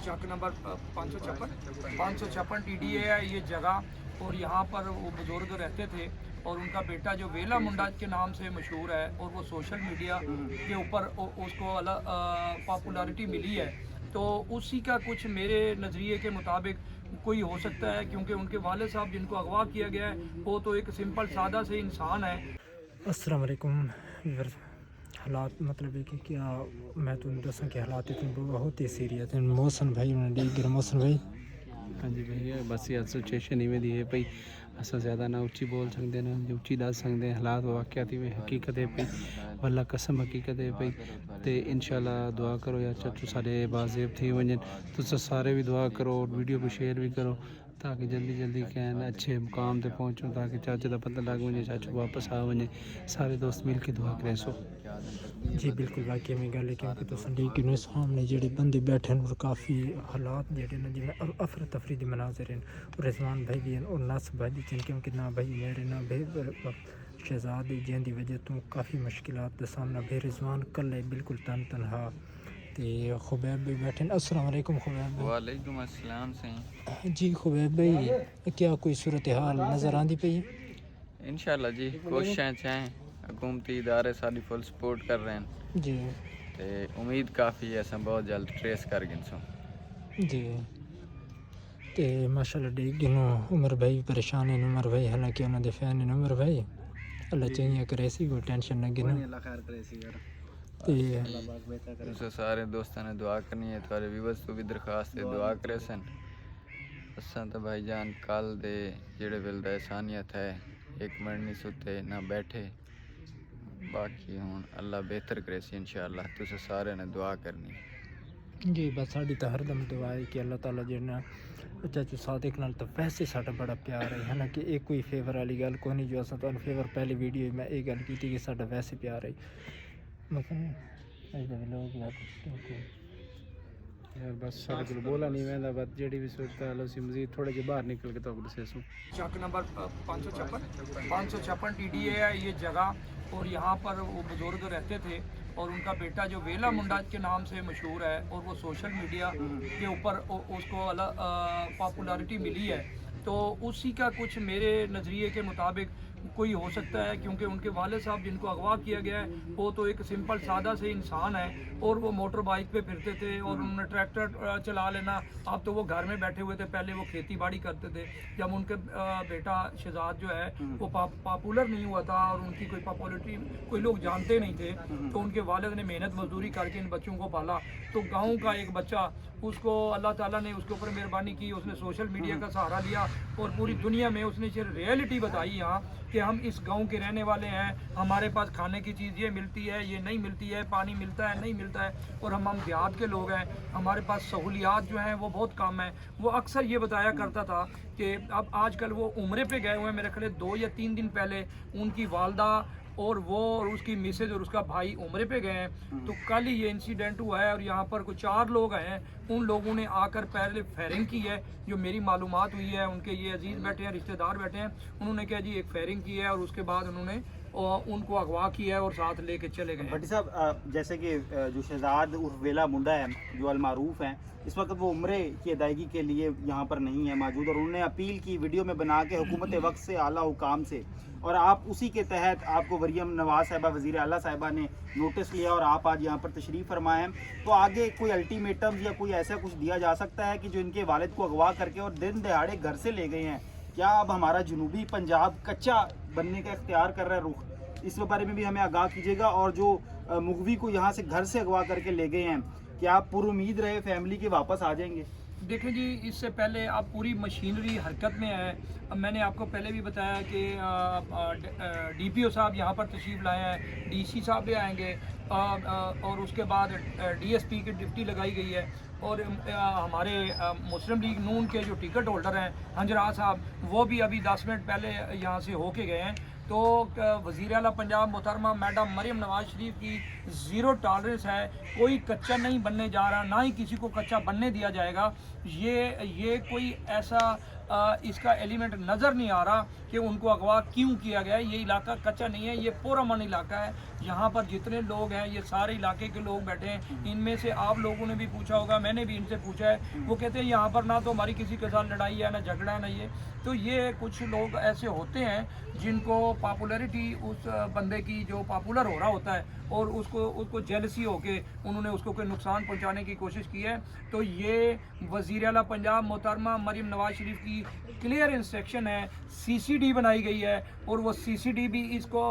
चक number 556 TDA है ये जगह। और यहाँ पर वो बुज़ुर्ग रहते थे और उनका बेटा जो वेला मुंडा के नाम से मशहूर है और वो सोशल मीडिया के ऊपर उसको पॉपुलैरिटी मिली है। तो उसी का कुछ मेरे नज़रिए के मुताबिक कोई हो सकता है, क्योंकि उनके वालिद साहब जिनको अगवा किया गया है वो तो एक सिंपल सादा से इंसान है। अस्सलाम वालेकुम। हालात मतलब है कि क्या मैं तो दसा कि हालात इतने बहुत ही सीरियस हैं। मोहसन भाई उन्होंने डी मोहसन भाई हाँ जी भैया, बस ये सिचुएशन इवें दी है भाई। अस ज़्यादा ना उच्ची बोल सकते ना उच्ची दस सकते। हालात वाक़यात में हकीकत है भाई, वल्ला कसम हकीकत है भाई। तो इंशाल्लाह दुआ करो यार चाचू सारे बाज़ेब थी वजन। तुम सारे भी दुआ करो और वीडियो को शेयर भी करो ताकि जल्दी जल्दी कहना अच्छे मुकाम तक पहुँचो, ताकि चाचू का पता लग वजे, चाचू वापस आ वजे, सारे दोस्त मिल के दुआ करें। सो जी बिल्कुल वाकई में गल है, क्योंकि तो संदीक ने सामने जेडे बंदे बैठे हैं और काफ़ी हालात जेडे ना जिवें अफरा तफरी के मनाजर हैं। और रिजवान भाई भी हैं और नास भाई भी हैं, क्योंकि ना भाई मेरे ना भाई शहजाद जिंदी वजह तो काफ़ी मुश्किलात का सामना भाई रिजवान कल है बिल्कुल तनहा। तो खुबैब भी बैठे। अस्सलाम वालेकुम खुबैब भाई। वालेकुम अस्सलाम सही। जी खुबैब भाई, क्या कोई सूरत हाल नज़र आती पई है? इंशाल्लाह जी कोशिशें चाहें, हुकूमती इदारे सारी फुल सपोर्ट कर रहे हैं। जी तो उम्मीद काफ़ी है अस बहुत जल्द ट्रेस कर गिनसों जी। तो माशाल्लाह देख गिनो उमर भाई परेशान है। उमर भाई हालांकि उन्होंने फैन है उमर भाई, अल्लाह चाहिए करे सी कोई टेंशन ना गिनो। तुस सारे दोस्तों ने दुआ करनी है। थोड़े व्यूवर्स तो भी दरखास्त है दुआ करे सन। असा तो भाई जान कल दे जेड़े वेल दा इंसानियत है एक मिनट नहीं सुते ना बैठे। बाकी हुन अल्लाह बेहतर करे सी इंशाल्लाह। तुस सारे ने दुआ करनी है। जी बस साड़ी तो हरदम दुआ है कि अल्लाह ताला जिन्ना चाचू सादिक नाल तो वैसे साडा बड़ा प्यार है। हालांकि एक कोई फेवर वाली गल कोई नहीं, जो असा तो फेवर पहली वीडियो में ये गल की थी कि साडा वैसे प्यार है। यार बस सारे को बोला नहीं मैं बात जेडी भी सोचता है उसी मजीद थोड़े जे बाहर निकल के तो दसेसू। चक नंबर 556 TDA है ये जगह। और यहाँ पर वो बुज़ुर्ग रहते थे और उनका बेटा जो वेला मुंडा के नाम से मशहूर है और वो सोशल मीडिया के ऊपर उसको पॉपुलैरिटी मिली है। तो उसी का कुछ मेरे नज़रिए के मुताबिक कोई हो सकता है, क्योंकि उनके वालिद साहब जिनको अगवा किया गया है वो तो एक सिंपल सादा से इंसान है और वो मोटर बाइक पे फिरते थे और उन्होंने ट्रैक्टर चला लेना। अब तो वो घर में बैठे हुए थे, पहले वो खेती बाड़ी करते थे। जब उनके बेटा शहजाद जो है वो पॉपुलर नहीं हुआ था और उनकी कोई पॉपुलरिटी कोई लोग जानते नहीं थे, तो उनके वालिद ने मेहनत मजदूरी करके इन बच्चों को पाला। तो गाँव का एक बच्चा, उसको अल्लाह ताला ने उसके ऊपर मेहरबानी की, उसने सोशल मीडिया का सहारा लिया और पूरी दुनिया में उसने सिर्फ रियलिटी बताई यहाँ कि हम इस गांव के रहने वाले हैं, हमारे पास खाने की चीज़ ये मिलती है ये नहीं मिलती है, पानी मिलता है नहीं मिलता है, और हम देहात के लोग हैं, हमारे पास सहूलियात जो हैं वो बहुत कम है। वो अक्सर ये बताया करता था कि अब आजकल वो उम्रे पे गए हुए हैं, मेरे ख्याल 2 या 3 दिन पहले उनकी वालदा और वो और उसकी मिसेज और उसका भाई उम्रे पे गए हैं। तो कल ही ये इंसिडेंट हुआ है और यहाँ पर कुछ 4 लोग हैं, उन लोगों ने आकर पहले फायरिंग की है। जो मेरी मालूमात हुई है, उनके ये अजीज़ बैठे हैं, रिश्तेदार बैठे हैं, उन्होंने क्या जी एक फायरिंग की है और उसके बाद उन्होंने उनको अगवा किया है और साथ लेके चले गए। भट्टी साहब, जैसे कि जो शहजाद उर्फ वेला मुंडा है जो अलमारूफ हैं, इस वक्त वो उम्रे की अदायगी के लिए यहाँ पर नहीं है मौजूद, और उन्होंने अपील की वीडियो में बना के हुकूमत वक्त से, आला हुकाम से, और आप उसी के तहत आपको मरियम नवाज साहिबा वज़ीर आला साहिबा ने नोटिस लिया और आप आज यहाँ पर तशरीफ़ फरमाए हैं। तो आगे कोई अल्टीमेटम या कोई ऐसा कुछ दिया जा सकता है कि जो इनके वालिद को अगवा करके और दिन दहाड़े घर से ले गए हैं, क्या अब हमारा जनूबी पंजाब कच्चा बनने का इख्तियार कर रहा है रुख? इस बारे में भी हमें आगाह कीजिएगा। और जो मुगवी को यहाँ से घर से अगवा करके ले गए हैं, क्या आप पुरुमीद रहे फैमिली के वापस आ जाएंगे? देखें जी, इससे पहले अब पूरी मशीनरी हरकत में है। अब मैंने आपको पहले भी बताया कि DPO साहब यहाँ पर तशरीफ़ लाए हैं, DC साहब भी आएंगे और उसके बाद DSP की ड्यूटी लगाई गई है। और हमारे मुस्लिम लीग नून के जो टिकट होल्डर हैं हंजरा साहब, वो भी अभी 10 मिनट पहले यहाँ से होके गए हैं। तो वज़ीर आला पंजाब मोहतरमा मैडम मरियम नवाज शरीफ की ज़ीरो टॉलरेंस है, कोई कच्चा नहीं बनने जा रहा, ना ही किसी को कच्चा बनने दिया जाएगा। ये कोई ऐसा इसका एलिमेंट नज़र नहीं आ रहा कि उनको अगवा क्यों किया गया है। ये इलाका कच्चा नहीं है, ये पुरअमन इलाका है। यहाँ पर जितने लोग हैं ये सारे इलाके के लोग बैठे हैं। इनमें से आप लोगों ने भी पूछा होगा, मैंने भी इनसे पूछा है, वो कहते हैं यहाँ पर ना तो हमारी किसी के साथ लड़ाई है ना झगड़ा है ना ये। तो ये कुछ लोग ऐसे होते हैं जिनको पॉपुलैरिटी उस बंदे की जो पॉपुलर हो रहा होता है और उसको जेलसी होके उन्होंने उसको कोई नुकसान पहुंचाने की कोशिश की है। तो ये वज़ीर आला पंजाब मोहतरमा मरीम नवाज शरीफ की क्लियर इंस्ट्रक्शन है, सीसीडी बनाई गई है और वो सीसीडी भी इसको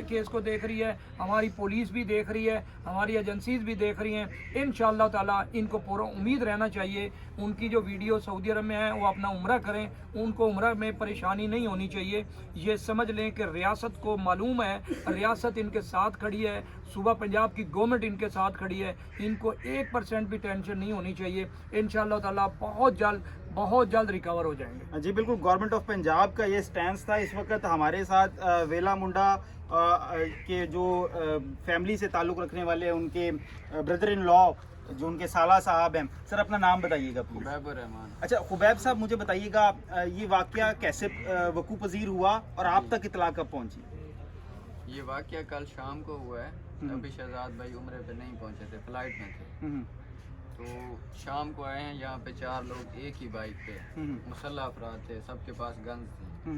केस को देख रही है, हमारी पुलिस भी देख रही है, हमारी एजेंसीज भी देख रही हैं। इंशाअल्लाह ताला इनको पूरा उम्मीद रहना चाहिए। उनकी जो वीडियो सऊदी अरब में है वो अपना उम्रा करें, उनको उम्रा में परेशानी नहीं होनी चाहिए। ये समझ लें कि रियासत को मालूम है, रियासत इनके साथ खड़ी है, सूबा पंजाब की गवर्नमेंट इनके साथ खड़ी है, इनको 1% भी टेंशन नहीं होनी चाहिए। इंशाअल्लाह ताला बहुत जल्द रिकवर हो जाएंगे। जी बिल्कुल, गवर्नमेंट ऑफ पंजाब का ये स्टैंड था। इस वक्त हमारे साथ वेला मुंडा के जो फैमिली से ताल्लुक़ रखने वाले हैं, उनके ब्रदर इन लॉ जो उनके साला साहब हैं। सर अपना नाम बताइएगा प्लीज़। खुबैब रहमान। अच्छा खुबैब साहब, मुझे बताइएगा ये वाक़या कैसे वकूफ़ पज़ीर हुआ और आप तक इत्तला कब पहुंची? ये वाक़या कल शाम को हुआ है। अभी शहजाद भाई उम्रे पे नहीं पहुंचे थे, फ्लाइट में थे। तो शाम को आए हैं यहाँ पे 4 लोग एक ही बाइक पे, मुसल्लह अफराद थे, सबके पास गन्स थे।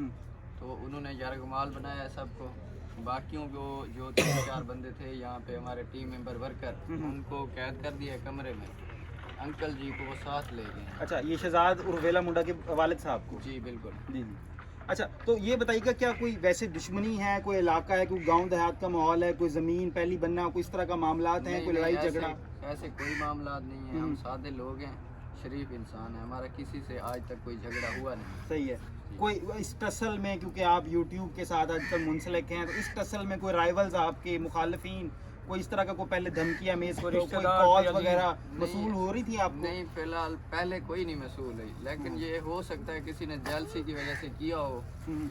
तो उन्होंने यरगमाल बनाया सबको। बाकियों को जो 3-4 बंदे थे यहाँ पे हमारे टीम मेंबर वर्कर, उनको कैद कर दिया कमरे में। अंकल जी को वो साथ ले गए। अच्छा, ये शहजाद और वेला मुंडा के वालिद साहब को? जी बिल्कुल। जी जी। अच्छा, तो ये बताइएगा क्या कोई वैसे दुश्मनी है, कोई इलाका है, कोई गांव देहात का माहौल है, कोई ज़मीन पहली बनना, कोई इस तरह का मामलात हैं, कोई लड़ाई झगड़ा? ऐसे कोई मामला नहीं है। हम सादे लोग हैं, शरीफ इंसान है, हमारा किसी से आज तक कोई झगड़ा हुआ नहीं। सही है। कोई इस टसल में, क्योंकि आप यूट्यूब के साथ आज तक मुंसलिक हैं, तो इस टसल में कोई राइवल्स आपके मुखालफिन, कोई इस तरह का कोई पहले धमकियां मेज कोई कॉल वगैरह मसूल हो रही थी आपको? नहीं, फिलहाल पहले कोई नहीं मसूल है, लेकिन ये हो सकता है किसी ने जेलसी की वजह से किया हो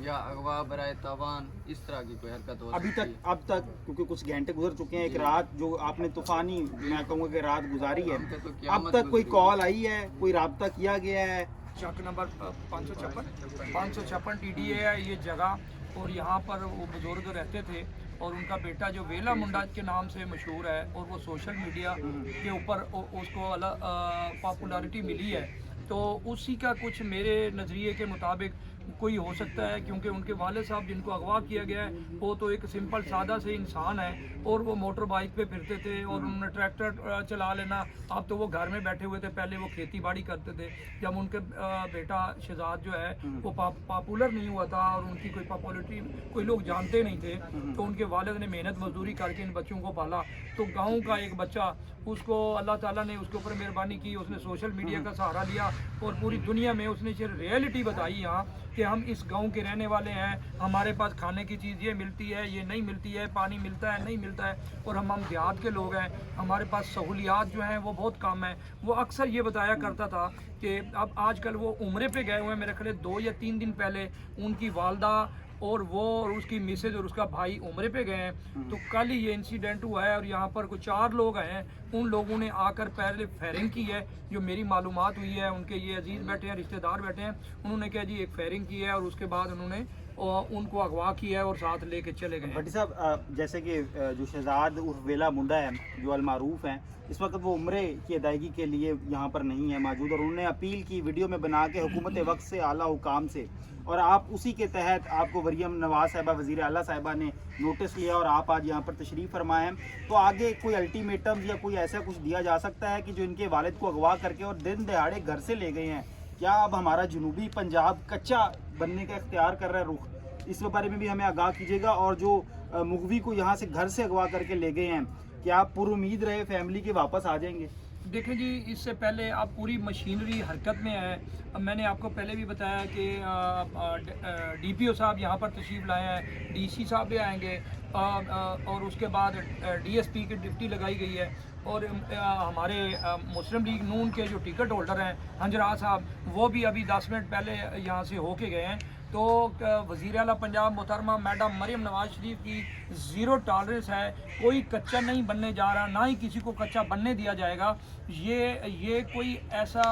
या अगवा बराए तावान इस तरह की कोई हरकत हो अभी सकती तक अब तक क्योंकि कुछ घंटे गुजर चुके हैं, एक रात जो आपने तूफानी मैं कहूँगा कि रात गुजारी है, अब तक कोई कॉल आई है, कोई राब्ता किया गया है? चक नंबर 556 TDA है ये जगह, और यहाँ पर वो बुजुर्ग रहते थे और उनका बेटा जो वेला मुंडा के नाम से मशहूर है और वो सोशल मीडिया के ऊपर उसको पॉपुलैरिटी मिली है। तो उसी का कुछ मेरे नज़रिए के मुताबिक कोई हो सकता है, क्योंकि उनके वालिद साहब जिनको अगवा किया गया है वो तो एक सिंपल सादा से इंसान है और वो मोटर बाइक पे फिरते थे और उन्होंने ट्रैक्टर चला लेना। अब तो वो घर में बैठे हुए थे, पहले वो खेती बाड़ी करते थे। जब उनके बेटा शहजाद जो है वो पॉपुलर नहीं हुआ था और उनकी कोई पॉपुलरिटी कोई लोग जानते नहीं थे, तो उनके वालिद ने मेहनत मजदूरी करके इन बच्चों को पाला। तो गाँव का एक बच्चा, उसको अल्लाह ताला ने उसके ऊपर मेहरबानी की, उसने सोशल मीडिया का सहारा लिया और पूरी दुनिया में उसने सिर्फ रियलिटी बताई यहाँ कि हम इस गांव के रहने वाले हैं, हमारे पास खाने की चीज़ ये मिलती है, ये नहीं मिलती है, पानी मिलता है नहीं मिलता है, और हम देहात के लोग हैं, हमारे पास सहूलियात जो हैं वो बहुत कम है। वो अक्सर ये बताया करता था कि अब आजकल वो उम्रे पे गए हुए हैं, मेरे ख्याल 2 या 3 दिन पहले उनकी वालदा और वो और उसकी मिसेज और उसका भाई उम्रे पे गए हैं। तो कल ही ये इंसिडेंट हुआ है और यहाँ पर कुछ 4 लोग आए हैं, उन लोगों ने आकर पहले फायरिंग की है, जो मेरी मालूमात हुई है। उनके ये अजीज़ बैठे हैं, रिश्तेदार बैठे हैं, उन्होंने क्या जी एक फायरिंग की है और उसके बाद उन्होंने उनको अगवा किया है और साथ लेके चले गए। भट्टी साहब, जैसे कि जो शहजाद उर्फ वेला मुंडा है जो अलमारूफ हैं, इस वक्त वो उम्रे की अदायगी के लिए यहाँ पर नहीं है मौजूद, और उन्होंने अपील की वीडियो में बना के हुकूमत वक्त से, आला हुकाम से, और आप उसी के तहत आपको मरीम नवाज साहिबा वज़ीर आला साहिबा ने नोटिस लिया और आप आज यहाँ पर तशरीफ़ फरमाए हैं। तो आगे कोई अल्टीमेटम या कोई ऐसा कुछ दिया जा सकता है कि जो इनके वालिद को अगवा करके और दिन दहाड़े घर से ले गए हैं, क्या अब हमारा जनूबी पंजाब कच्चा बनने का इख्तियार कर रहा है रुख? इस बारे में भी हमें आगाह कीजिएगा। और जो मुगवी को यहाँ से घर से अगवा करके ले गए हैं, क्या आप पुरुमीद रहे फैमिली के वापस आ जाएंगे? देखें जी, इससे पहले अब पूरी मशीनरी हरकत में है। अब मैंने आपको पहले भी बताया कि DPO साहब यहाँ पर तशरीफ़ लाए हैं, DC साहब भी आएंगे और उसके बाद DSP की ड्यूटी लगाई गई है, और हमारे मुस्लिम लीग नून के जो टिकट होल्डर हैं हंजरा साहब, वो भी अभी 10 मिनट पहले यहाँ से होके गए हैं। तो वज़ीर आला पंजाब मोहतरमा मैडम मरीम नवाज शरीफ की ज़ीरो टॉलरेंस है, कोई कच्चा नहीं बनने जा रहा, ना ही किसी को कच्चा बनने दिया जाएगा। ये कोई ऐसा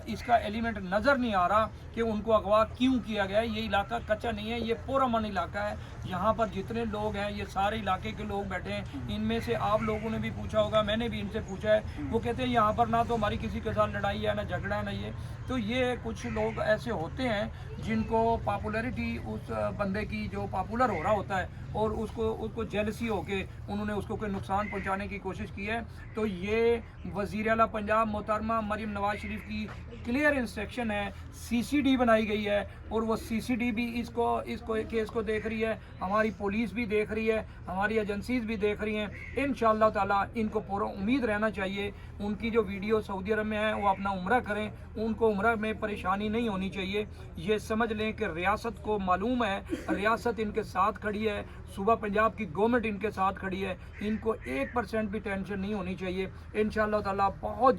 इसका एलिमेंट नज़र नहीं आ रहा कि उनको अगवा क्यों किया गया है। ये इलाका कच्चा नहीं है, ये पुरअमन इलाका है। यहाँ पर जितने लोग हैं ये सारे इलाके के लोग बैठे हैं। इनमें से आप लोगों ने भी पूछा होगा, मैंने भी इनसे पूछा है, वो कहते हैं यहाँ पर ना तो हमारी किसी के साथ लड़ाई है, ना झगड़ा है, ना ये। तो ये कुछ लोग ऐसे होते हैं जिनको पॉपुलैरिटी उस बंदे की जो पॉपुलर हो रहा होता है और उसको जेलसी होके उन्होंने उसको कोई नुकसान पहुंचाने की कोशिश की है। तो ये वज़ीर आला पंजाब मोहतरमा मरीम नवाज शरीफ की क्लियर इंस्ट्रक्शन है, सीसीडी बनाई गई है और वो सीसीडी भी इसको केस को देख रही है, हमारी पुलिस भी देख रही है, हमारी एजेंसीज भी देख रही हैं। इंशाअल्लाह ताला इनको पूरा उम्मीद रहना चाहिए। उनकी जो वीडियो सऊदी अरब में है वो अपना उम्रा करें, उनको उम्रा में परेशानी नहीं होनी चाहिए। ये समझ लें कि रियासत को मालूम है, रियासत इनके साथ खड़ी है, सूबा पंजाब की गवर्नमेंट इनके साथ खड़ी है, इनको 1% भी टेंशन नहीं होनी चाहिए। इंशाअल्लाह ताला बहुत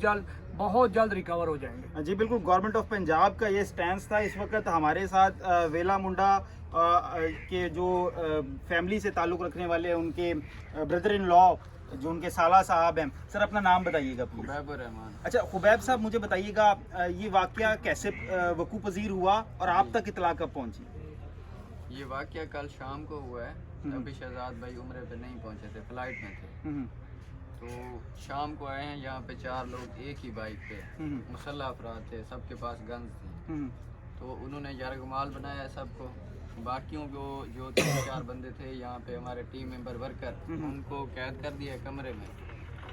जल्द रिकवर हो जाएंगे। जी बिल्कुल, गवर्नमेंट ऑफ पंजाब का ये स्टैंड था। इस वक्त हमारे साथ वेला मुंडा के जो फैमिली से ताल्लुक़ रखने वाले उनके ब्रदर इन लॉ जो उनके साला साहब हैं। सर अपना नाम बताइएगा प्लीज़। खुबैब रहमान। अच्छा खुबैब साहब, मुझे बताइएगा ये वाक़या कैसे वकूफ़ पज़ीर हुआ और आप तक इत्तला कब पहुंची? ये वाक़या कल शाम को हुआ है। अभी शहजाद भाई उम्रे पे नहीं पहुंचे थे, फ्लाइट में थे। तो शाम को आए हैं यहाँ पे 4 लोग एक ही बाइक पे, मुसल्लह अफराद थे, सबके पास गन्स थे। तो उन्होंने यरगमाल बनाया सबको। बाकियों को जो 3-4 बंदे थे यहाँ पे हमारे टीम मेंबर वर्कर, उनको कैद कर दिया कमरे में।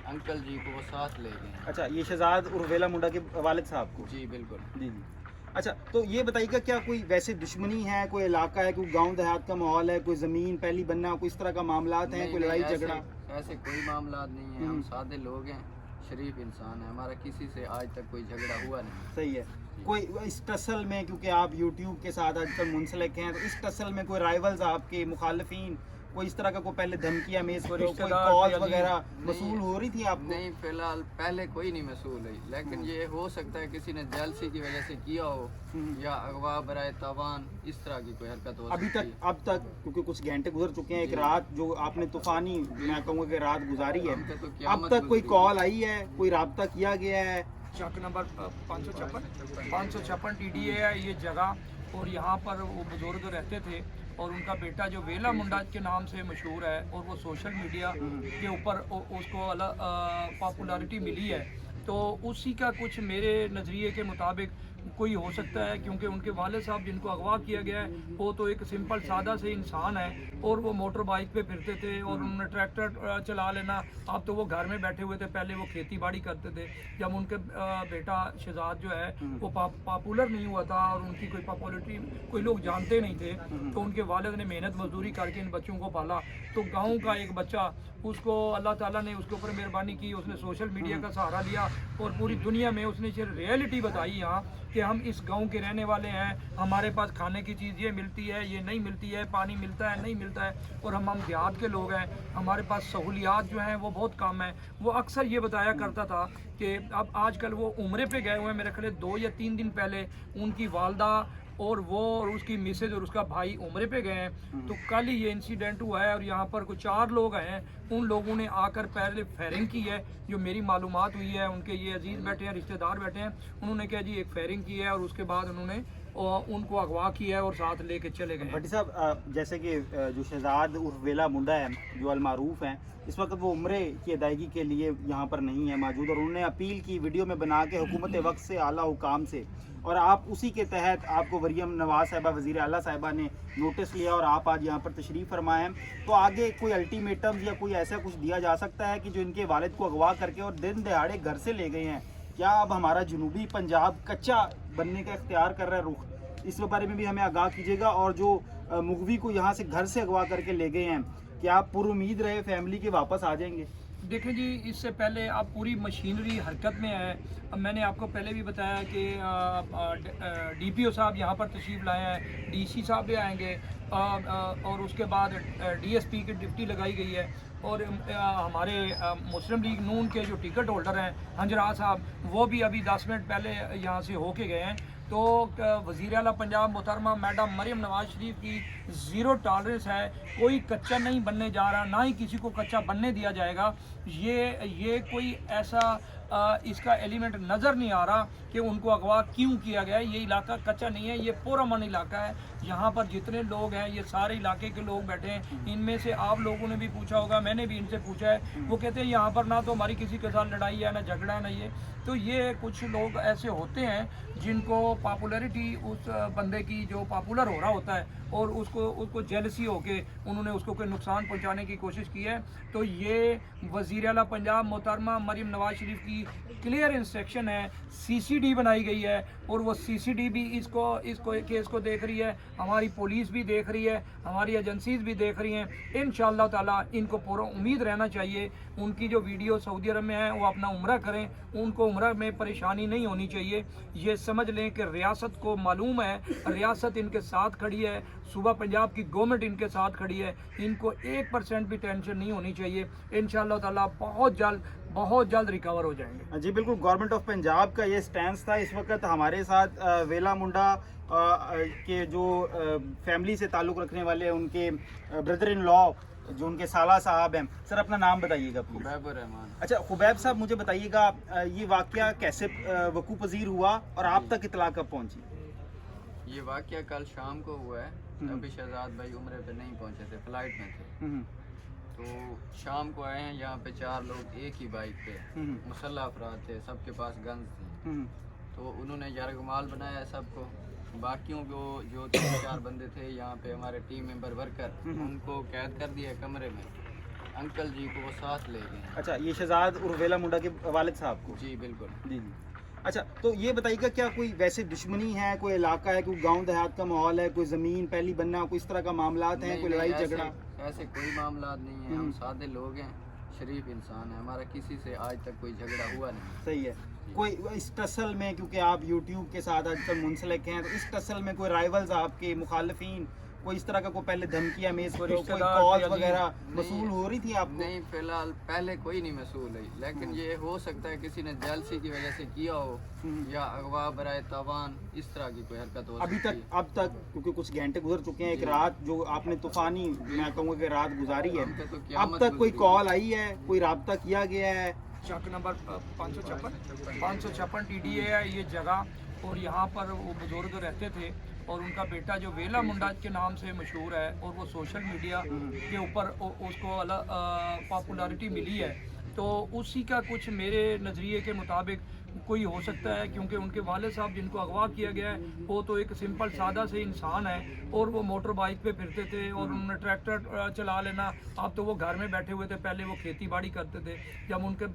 अंकल जी को वो साथ ले गए। अच्छा, ये शहजाद और वेला मुंडा के वालिद साहब को? जी बिल्कुल। जी जी। अच्छा, तो ये बताइएगा क्या कोई वैसे दुश्मनी है, कोई इलाका है, कोई गांव देहात का माहौल है, कोई ज़मीन पहली बनना, कोई इस तरह का मामलात हैं, कोई लड़ाई झगड़ा? ऐसे कोई मामला नहीं है। हम सादे लोग हैं, शरीफ इंसान है, हमारा किसी से आज तक कोई झगड़ा हुआ नहीं। सही है। कोई इस टसल में, क्योंकि आप यूट्यूब के साथ आजकल मुंसलिक हैं, तो इस टसल में कोई राइवल्स आपके मुखालफिन, कोई इस तरह का कोई पहले धमकियां मेज पर, कोई कॉल वगैरह मसूल हो रही थी आपको? नहीं, फिलहाल पहले कोई नहीं मसूल हुई, लेकिन ये हो सकता है किसी ने जेलसी की वजह से किया हो या अगवा बराए तावान इस तरह की कोई हरकत हो अभी सकती तक अब तक क्योंकि कुछ घंटे गुजर चुके हैं, एक रात जो आपने तूफानी मैं कहूँगा कि रात गुजारी है, हमसे तो अब क़यामत तक कोई गुजरी। कॉल आई है, कोई राब्ता किया गया है? चक नंबर 556 TDA है ये जगह। और यहाँ पर वो बुजुर्ग रहते थे और उनका बेटा जो वेला मुंडा के नाम से मशहूर है और वो सोशल मीडिया के ऊपर उसको पॉपुलैरिटी मिली है। तो उसी का कुछ मेरे नज़रिए के मुताबिक कोई हो सकता है, क्योंकि उनके वालिद साहब जिनको अगवा किया गया है वो तो एक सिंपल सादा से इंसान है और वो मोटर बाइक पे फिरते थे और उन्होंने ट्रैक्टर चला लेना। अब तो वो घर में बैठे हुए थे, पहले वो खेती बाड़ी करते थे। जब उनके बेटा शहजाद जो है वो पॉपुलर नहीं हुआ था और उनकी कोई पॉपुलरिटी कोई लोग जानते नहीं थे, तो उनके वालिद ने मेहनत मजदूरी करके इन बच्चों को पाला। तो गाँव का एक बच्चा, उसको अल्लाह ताला ने उसके ऊपर मेहरबानी की, उसने सोशल मीडिया का सहारा लिया और पूरी दुनिया में उसने सिर्फ रियलिटी बताई यहाँ कि हम इस गांव के रहने वाले हैं, हमारे पास खाने की चीज़ ये मिलती है, ये नहीं मिलती है, पानी मिलता है, नहीं मिलता है, और हम देहात के लोग हैं, हमारे पास सहूलियात जो हैं वो बहुत कम है। वो अक्सर ये बताया करता था कि अब आजकल वो उम्रे पे गए हुए हैं, मेरे ख्याल 2 या 3 दिन पहले उनकी वालदा और वो और उसकी मिसेज और उसका भाई उम्रे पे गए हैं। तो कल ही ये इंसिडेंट हुआ है और यहाँ पर कुछ 4 लोग हैं, उन लोगों ने आकर पहले फायरिंग की है। जो मेरी मालूमात हुई है, उनके ये अजीज़ बैठे हैं, रिश्तेदार बैठे हैं, उन्होंने क्या जी एक फायरिंग की है और उसके बाद उन्होंने उनको अगवा किया है और साथ लेके चले गए। भट्टी साहब, जैसे कि जो शहजाद उर्फ वेला मुंडा है जो अलमारूफ हैं, इस वक्त वो उम्रे की अदायगी के लिए यहाँ पर नहीं है मौजूद, और उन्होंने अपील की वीडियो में बना के हुकूमत वक्त से, आला हुकाम से, और आप उसी के तहत आपको मरीम नवाज साहिबा वज़ीर आला साहिबा ने नोटिस लिया और आप आज यहाँ पर तशरीफ़ फरमाए हैं। तो आगे कोई अल्टीमेटम या कोई ऐसा कुछ दिया जा सकता है कि जो इनके वालिद को अगवा करके और दिन दहाड़े घर से ले गए हैं, क्या अब हमारा जनूबी पंजाब कच्चा बनने का इख्तियार कर रहा है रुख? इस बारे में भी हमें आगाह कीजिएगा। और जो मुगवी को यहाँ से घर से अगवा करके ले गए हैं, क्या आप पुरुमीद रहे फैमिली के वापस आ जाएंगे? देखें जी, इससे पहले अब पूरी मशीनरी हरकत में है। अब मैंने आपको पहले भी बताया कि DPO साहब यहाँ पर तशरीफ़ लाए हैं, DC साहब भी आएंगे और उसके बाद DSP की ड्यूटी लगाई गई है। और हमारे मुस्लिम लीग नून के जो टिकट होल्डर हैं हंजरा साहब, वो भी अभी 10 मिनट पहले यहाँ से होके गए हैं। तो वज़ीर आला पंजाब मोहतरमा मैडम मरीम नवाज शरीफ की ज़ीरो टॉलरेंस है, कोई कच्चा नहीं बनने जा रहा, ना ही किसी को कच्चा बनने दिया जाएगा। ये कोई ऐसा इसका एलिमेंट नज़र नहीं आ रहा कि उनको अगवा क्यों किया गया है। ये इलाका कच्चा नहीं है, ये पुरअमन इलाका है। यहाँ पर जितने लोग हैं ये सारे इलाके के लोग बैठे हैं। इनमें से आप लोगों ने भी पूछा होगा, मैंने भी इनसे पूछा है, वो कहते हैं यहाँ पर ना तो हमारी किसी के साथ लड़ाई है ना झगड़ा है ना ये। तो ये कुछ लोग ऐसे होते हैं जिनको पॉपुलैरिटी उस बंदे की जो पॉपुलर हो रहा होता है और उसको जेलसी होके उन्होंने उसको कोई नुकसान पहुंचाने की कोशिश की है। तो ये वज़ीर आला पंजाब मोहतरमा मरीम नवाज शरीफ की क्लियर इंस्ट्रक्शन है, सीसीडी बनाई गई है और वो सीसीडी भी इसको केस को देख रही है, हमारी पुलिस भी देख रही है, हमारी एजेंसीज भी देख रही हैं। इंशाअल्लाह ताला इनको पूरा उम्मीद रहना चाहिए। उनकी जो वीडियो सऊदी अरब में है वो अपना उम्रा करें, उनको उम्रा में परेशानी नहीं होनी चाहिए। ये समझ लें कि रियासत को मालूम है, रियासत इनके साथ खड़ी है, सूबा पंजाब की गवर्नमेंट इनके साथ खड़ी है, इनको 1% भी टेंशन नहीं होनी चाहिए। इंशाअल्लाह ताला बहुत जल्द रिकवर हो जाएंगे। जी बिल्कुल, गवर्नमेंट ऑफ पंजाब का ये स्टैंड था। इस वक्त हमारे साथ वेला मुंडा के जो फैमिली से ताल्लुक़ रखने वाले उनके ब्रदर इन लॉ जो उनके साला साहब हैं। सर अपना नाम बताइएगा प्लीज। खुबैब रहमान। अच्छा खुबैब साहब, मुझे बताइएगा ये वाक़या कैसे वकूफ़ पज़ीर हुआ और आप तक इतला कब पहुंची? ये वाक़या कल शाम को हुआ है। अभी शहजाद भाई उम्रे पे नहीं पहुंचे थे, फ्लाइट में थे। तो शाम को आए हैं यहाँ पे 4 लोग एक ही बाइक पे, मुसल्लह अफराद थे, सबके पास गन्स थे। तो उन्होंने यरगमाल बनाया सबको। बाकियों को जो 3-4 बंदे थे यहाँ पे हमारे टीम मेंबर वर्कर, उनको कैद कर दिया कमरे में। अंकल जी को वो साथ ले गए। अच्छा, ये शहजाद और वेला मुंडा के वालिद साहब को? जी बिल्कुल। जी जी। अच्छा, तो ये बताइएगा क्या कोई वैसे दुश्मनी है, कोई इलाका है, कोई गांव देहात का माहौल है, कोई ज़मीन पहली बनना, कोई इस तरह का मामलात हैं, कोई लड़ाई झगड़ा? ऐसे कोई मामला नहीं है। हम सादे लोग हैं, शरीफ इंसान है, हमारा किसी से आज तक कोई झगड़ा हुआ नहीं। सही है। कोई इस टसल में, क्योंकि आप यूट्यूब के साथ आजकल मुंसलिक हैं, तो इस टसल में कोई राइवल्स आपके मुखालफिन कोई इस तरह का कोई पहले धमकियां मेज पर कोई कॉल वगैरह मसूल हो रही थी आपको? नहीं, फिलहाल पहले कोई नहीं मसूल है, लेकिन ये हो सकता है किसी ने जेलसी की वजह से किया हो या अगवा बराए तावान इस तरह की कोई हरकत हो अभी सकती तक अब तक क्योंकि कुछ घंटे गुजर चुके हैं, एक रात जो आपने तूफानी मैं कहूँगा कि रात गुजारी है, अब तक कोई कॉल आई है, कोई राब्ता किया गया है? चक नंबर 556 TDA है ये जगह, और यहाँ पर वो बुजुर्ग रहते थे और उनका बेटा जो वेला मुंडा के नाम से मशहूर है और वो सोशल मीडिया के ऊपर उसको पॉपुलैरिटी मिली है। तो उसी का कुछ मेरे नज़रिए के मुताबिक कोई हो सकता है, क्योंकि उनके वालिद साहब जिनको अगवा किया गया है वो तो एक सिंपल सादा से इंसान है और वो मोटर बाइक पे फिरते थे और उन्होंने ट्रैक्टर चला लेना। अब तो वो घर में बैठे हुए थे, पहले वो खेती बाड़ी करते थे। जब उनके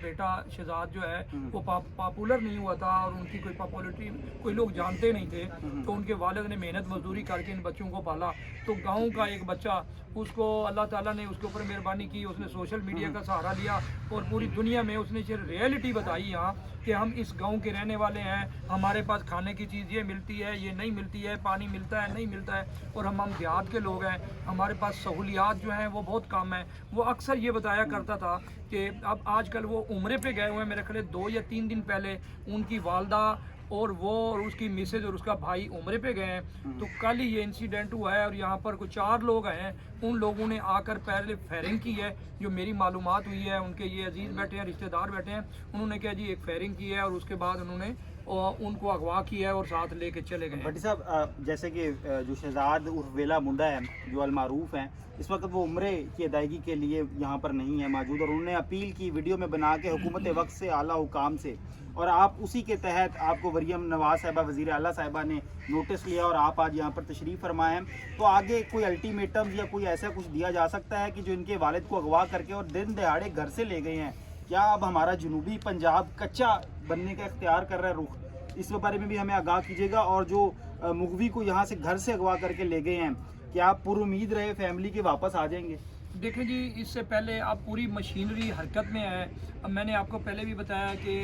बेटा शहजाद जो है वो पॉपुलर नहीं हुआ था और उनकी कोई पॉपुलरिटी कोई लोग जानते नहीं थे, तो उनके वालिद ने मेहनत मजदूरी करके इन बच्चों को पाला। तो गाँव का एक बच्चा, उसको अल्लाह ताला ने उसके ऊपर मेहरबानी की, उसने सोशल मीडिया का सहारा लिया और पूरी दुनिया में उसने सिर्फ रियलिटी बताई यहाँ कि हम इस गांव के रहने वाले हैं, हमारे पास खाने की चीज़ ये मिलती है, ये नहीं मिलती है, पानी मिलता है नहीं मिलता है, और हम देहात के लोग हैं, हमारे पास सहूलियात जो हैं वो बहुत कम है। वो अक्सर ये बताया करता था कि अब आजकल वो उम्रे पे गए हुए हैं, मेरे ख्याल 2 या 3 दिन पहले उनकी वालदा और वो और उसकी मिसेज और उसका भाई उम्रे पे गए हैं। तो कल ही ये इंसिडेंट हुआ है और यहाँ पर कुछ 4 लोग हैं, उन लोगों ने आकर पहले फायरिंग की है, जो मेरी मालूमात हुई है। उनके ये अजीज़ बैठे हैं, रिश्तेदार बैठे हैं, उन्होंने क्या जी एक फायरिंग की है और उसके बाद उन्होंने उनको अगवा किया है और साथ लेके चले गए। भट्टी साहब, जैसे कि जो शहजाद उर्फ वेला मुंडा है जो अलमारूफ हैं, इस वक्त वो उम्रे की अदायगी के लिए यहाँ पर नहीं है मौजूद, और उन्होंने अपील की वीडियो में बना के हुकूमत वक्त से, आला हुकाम से, और आप उसी के तहत आपको मरीम नवाज साहिबा वज़ीर आला साहिबा ने नोटिस लिया और आप आज यहाँ पर तशरीफ़ फरमाए हैं। तो आगे कोई अल्टीमेटम या कोई ऐसा कुछ दिया जा सकता है कि जो इनके वालिद को अगवा करके और दिन दहाड़े घर से ले गए हैं, क्या अब हमारा जनूबी पंजाब कच्चा बनने का इख्तियार कर रहा है रुख? इस बारे में भी हमें आगाह कीजिएगा। और जो मुगवी को यहाँ से घर से अगवा करके ले गए हैं, क्या आप पुरुमीद रहे फैमिली के वापस आ जाएंगे? देखें जी, इससे पहले अब पूरी मशीनरी हरकत में है। अब मैंने आपको पहले भी बताया कि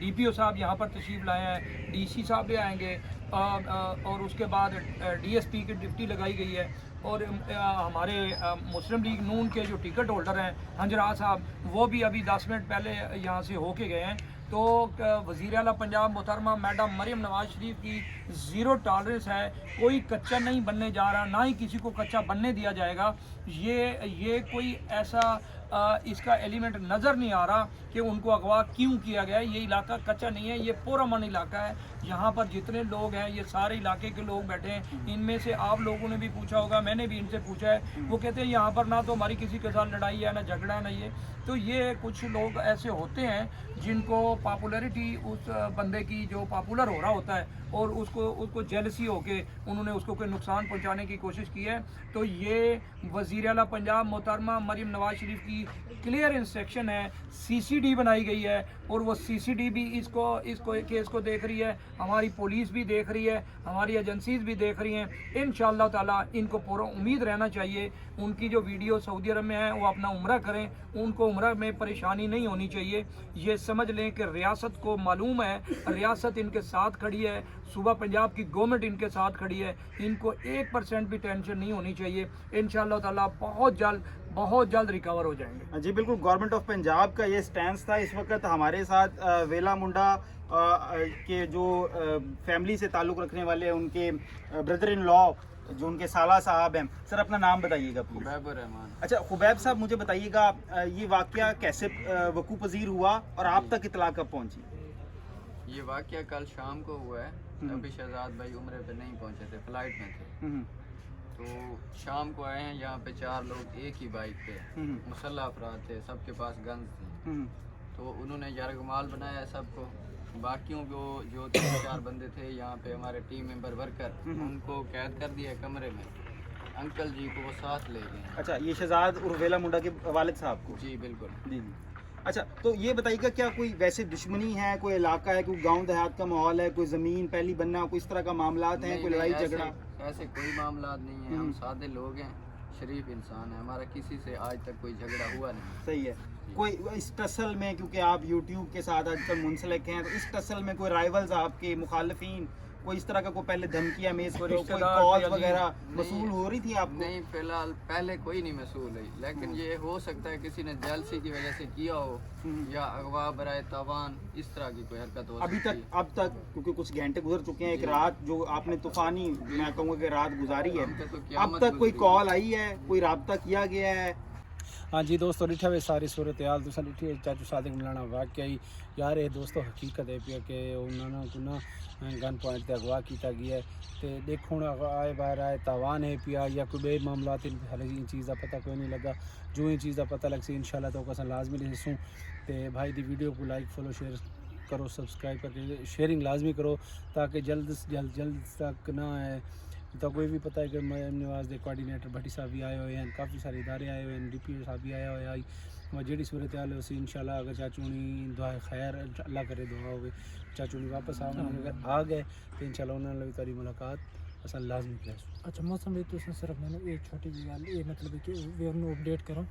DPO साहब यहाँ पर तशरीफ़ लाए हैं, DC साहब भी आएंगे और उसके बाद DSP की ड्यूटी लगाई गई है, और हमारे मुस्लिम लीग नून के जो टिकट होल्डर हैं हंजरा साहब, वो भी अभी 10 मिनट पहले यहाँ से होके गए हैं। तो वज़ीर आला पंजाब मोहतरमा मैडम मरीम नवाज शरीफ की ज़ीरो टॉलरेंस है, कोई कच्चा नहीं बनने जा रहा, ना ही किसी को कच्चा बनने दिया जाएगा। ये कोई ऐसा इसका एलिमेंट नज़र नहीं आ रहा कि उनको अगवा क्यों किया गया है। ये इलाका कच्चा नहीं है, ये पुरअमन इलाका है। यहाँ पर जितने लोग हैं ये सारे इलाके के लोग बैठे हैं। इनमें से आप लोगों ने भी पूछा होगा, मैंने भी इनसे पूछा है, वो कहते हैं यहाँ पर ना तो हमारी किसी के साथ लड़ाई है ना झगड़ा है ना ये। तो ये कुछ लोग ऐसे होते हैं जिनको पॉपुलैरिटी उस बंदे की जो पॉपुलर हो रहा होता है और उसको जेलसी होके उन्होंने उसको कोई नुकसान पहुंचाने की कोशिश की है। तो ये वज़ीर आला पंजाब मोहतरमा मरीम नवाज शरीफ की क्लियर इंस्ट्रक्शन है, CCD बनाई गई है और वो CCD भी इसको केस को देख रही है, हमारी पुलिस भी देख रही है, हमारी एजेंसीज भी देख रही हैं। इंशाअल्लाह ताला इनको पूरा उम्मीद रहना चाहिए। उनकी जो वीडियो सऊदी अरब में है वो अपना उम्रा करें, उनको उम्रा में परेशानी नहीं होनी चाहिए। ये समझ लें कि रियासत को मालूम है, रियासत इनके साथ खड़ी है, सूबा पंजाब की गवर्नमेंट इनके साथ खड़ी है, इनको 1% भी टेंशन नहीं होनी चाहिए। इंशाअल्लाह ताला बहुत जल्द रिकवर हो जाएंगे। जी बिल्कुल, गवर्नमेंट ऑफ पंजाब का ये स्टैंड था। इस वक्त हमारे साथ वेला मुंडा के जो फैमिली से ताल्लुक़ रखने वाले उनके ब्रदर इन लॉ जो उनके साला साहब हैं। सर अपना नाम बताइएगा प्लीज़। खुबैब रहमान। अच्छा खुबैब साहब, मुझे बताइएगा ये वाक़या कैसे वकूफ़ पज़ीर हुआ और आप तक इतला कब पहुंची? ये वाक़या कल शाम को हुआ है। अभी शहजाद भाई उम्रे पे नहीं पहुंचे थे, फ्लाइट में थे। तो शाम को आए हैं यहाँ पे 4 लोग एक ही बाइक पे, मुसल्लह अफराद थे, सबके पास गन्स थे। तो उन्होंने यरगमाल बनाया सबको। बाकियों को जो 3-4 बंदे थे यहाँ पे हमारे टीम मेंबर वर्कर, उनको कैद कर दिया कमरे में। अंकल जी को वो साथ ले गए। अच्छा, ये शहजाद और वेला मुंडा के वालिद साहब को? जी बिल्कुल। जी। अच्छा, तो ये बताइएगा क्या कोई वैसे दुश्मनी है, कोई इलाका है, कोई गांव देहात का माहौल है, कोई ज़मीन पहली बनना, कोई इस तरह का मामलात हैं, कोई लड़ाई झगड़ा? ऐसे कोई मामला नहीं है। हम सादे लोग हैं, शरीफ इंसान है, हमारा किसी से आज तक कोई झगड़ा हुआ नहीं। सही है। कोई इस टसल में, क्योंकि आप यूट्यूब के साथ आजकल मुंसलिक हैं, तो इस टसल में कोई राइवल्स आपके मुखालफिन कोई इस तरह का कोई पहले धमकियां मेज पर कोई कॉल वगैरह मसूल हो रही थी आपको? नहीं, फिलहाल पहले कोई नहीं मसूल है, लेकिन ये हो सकता है किसी ने जेलसी की वजह से किया हो या अगवा बराए तावान इस तरह की कोई हरकत हो अभी सकती तक अब तक क्योंकि कुछ घंटे गुजर चुके हैं, एक रात जो आपने तूफानी मैं कहूँगा कि रात गुजारी है, अब तक कोई कॉल आई है, कोई राब्ता किया गया है? हाँ जी दोस्तों, डिठा वे सारी सूरत हाल तुसा डिठी चाचू सादिक मिलाना वाकई यार ये दोस्तों हकीकत है पिया कि उन्होंने को ना गन पॉइंट ते अगवा किया गया है। तो देखो आए बाहर आए तावान है पिया या कोई बे मामला हाले इन चीज़ का पता कोई नहीं लगा। जो इन चीज़ का पता लग सी इंशाल्लाह तो अस लाजमी दसूँ। तो भाई दी वीडियो को लाइक फॉलो शेयर करो, सब्सक्राइब करके शेयरिंग लाजमी करो ताकि जल्द से जल्द तक ना है। तो कोई भी पता है कि मरीम नवाज के कोआर्डीनेटर भट्टी साहब भी आए हुए हैं, काफ़ी सारे इदारे आए हुए हैं, DPO साहब भी आया हुआ है। और जी सूरत हाल उसी इंशाल्लाह अगर चाचूनी दुआ खैर अल्लाह करे दुआ हो चाचूनी वापस अगर आ गए तो इंशाल्लाह उन्होंने तारी मुलाकात असल लाजमी कर। अच्छा मौसम भी तुम सिर्फ मैंने एक छोटी जी गल ये मतलब कि वे उन्होंने अपडेट करो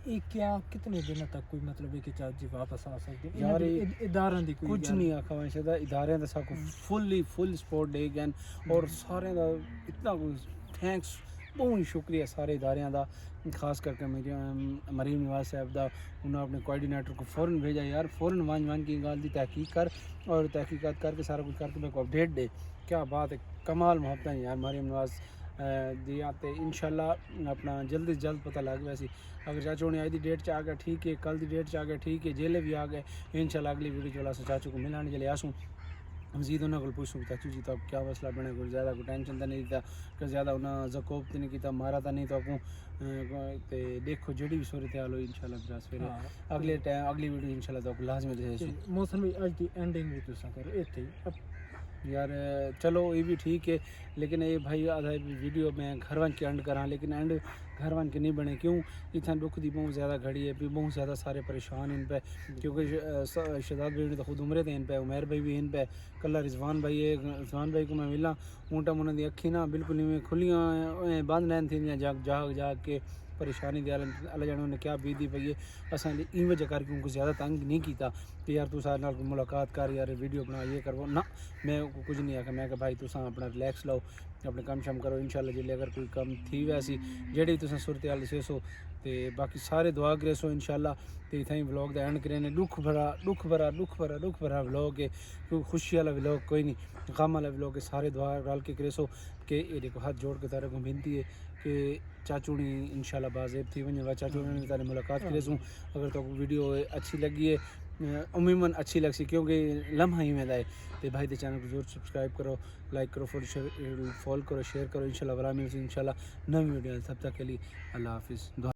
ये क्या कितने दिनों तक कोई मतलब है कि चाची वापस आ सकते हैं यार इदारां दी कोई कुछ नहीं आखा वैसे इदारे का सबको फुल सपोर्ट दे गए और सारे का इतना थैंक्स बहुत ही शुक्रिया सारे इदारे का, खास करके मेरे मरीम नवाज साहब का। उन्होंने अपने कोआर्डीनेटर को फ़ौरन भेजा यार फ़ौरन वन की गाल की तहकीक कर और तहकीकात करके सारा कुछ करके मेरे को अपडेट दे। क्या बात है, कमाल मोहब्बत है यार मरीम नवाज दिया। तो इंशाल्लाह अपना जल्द से जल्द पता लग वैसे अगर चाचू ने आज की डेट आ गया ठीक है, कल की डेट आ गया ठीक है, जेले भी आ गए इंशाल्लाह अगली वीडियो चला से चाचू को मिलाने चले आसूँ मजीद उन्होंने को पूछूँ चाचू जी तो अब क्या मसला बने, कुछ ज़्यादा कोई टेंशन तो नहीं था कि ज़्यादा उन्हें जकोब तो नहीं किया मारा तो नहीं तो आपको देखो जड़ी भी सूरत हाल हो इंशाल्लाह ब्रास फिर अगले टाइम अगली वीडियो इंशाल्लाह तो आपको लाजमी दे मौसम भी आज की एंडिंग भी तुसा करो इतने यार चलो ये भी ठीक है। लेकिन ये भाई आधा वीडियो मैं घर वन के एंड करा लेकिन एंड घर वन के नहीं बने क्यों इतना दुख दी बहुत ज़्यादा घड़ी है, बहुत ज़्यादा सारे परेशान इन पे क्योंकि शहजाद भाई ने तो खुद उम्रे थे इन पे, उमर भाई भी इन पे, कल रिजवान भाई है, रिजवान भाई को मैं मिला ऊँटा उन्होंने दी अखी ना बिल्कुल नहीं खुलियाँ बंद रहन थी जाग के परेशानी दे अल्लाह जाने उन्हें क्या बीती पई है। असा इन वजह करके उनको ज़्यादा तंग नहीं किया कि यार तू सारे नाल मुलाकात कर यार वीडियो बना ये करो ना, मैं कुछ नहीं आखा। मैं भाई तुसा अपना रिलैक्स लो अपने कम शम करो इंशाल्लाह जिले अगर कोई कम थी वैसी जेडी तुसा सूरत हाल दसेसो تے باقی سارے دعا کرے سو انشاءاللہ تے اتھائی ولاگ دا اینڈ کرے نے دکھ بھرا ولاگ ہے کوئی خوشی والا ولاگ کوئی نہیں غم والا ولاگ ہے سارے دعا رل کے کرے سو کہ یہ دیکھو ہاتھ جوڑ کے تارے کو بنتی ہے کہ چاچوڑی انشاءاللہ بازیب تھی ونجے چاچوڑی نے تارے ملاقات کرے سوں اگر تو ویڈیو اچھی لگی ہے عموماً اچھی لگ سی کیونکہ لمحہ ہی میں ہے تو بھائی دے چینل کو ضرور سبسکرائب کرو لائک کرو فالو کرو شیئر کرو انشاءاللہ برا ملیں انشاءاللہ نئی ویڈیو تب تک کے لیے اللہ حافظ.